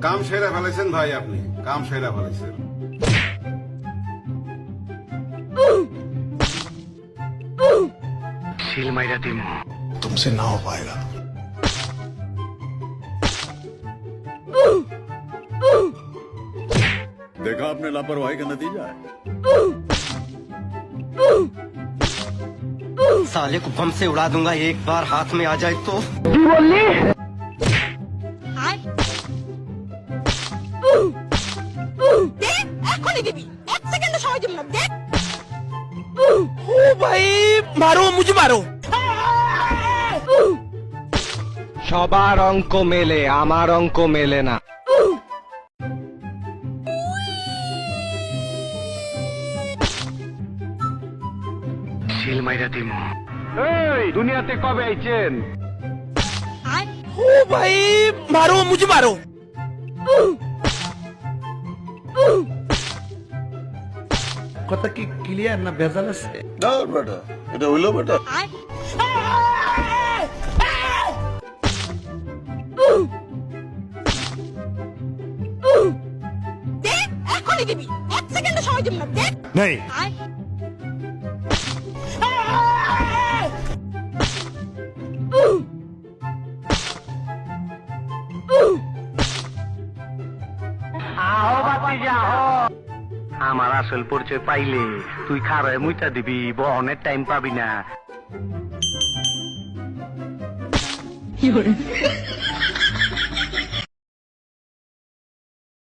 কাম সেরা ফেলেছেন ভাই, আপনি কাম সেরা ফেলেছেন। সিল মাইরা দিমু। तुमसे ना हो पाएगा। देखा आपने लापरवाही का नतीजा है। साले को बम से उड़ा दूंगा एक बार हाथ में आ जाए तो। এখনই দিবি, এক সেকেন্ড সময় দিব না। দেখ ओ भाई मारो मुझे मारो। সবার অঙ্ক মেলে, আমার অঙ্ক মেলে না। সিল মাইরা দিমু। এই দুনিয়াতে কবে আইছেন? ओ भाई मारो मुझे मारो। কথা কি ক্লিয়ার না ভেজাল আছে? না বেটা, এটা হইলো বেটা। দেখ এখনই দিবি, এক সেকেন্ড সময় দিব না। দেখ नहीं আমার আসল পরিচয় পাইলে তুই খারায় মুইটা দিবি, বহনের টাইম পাবি না।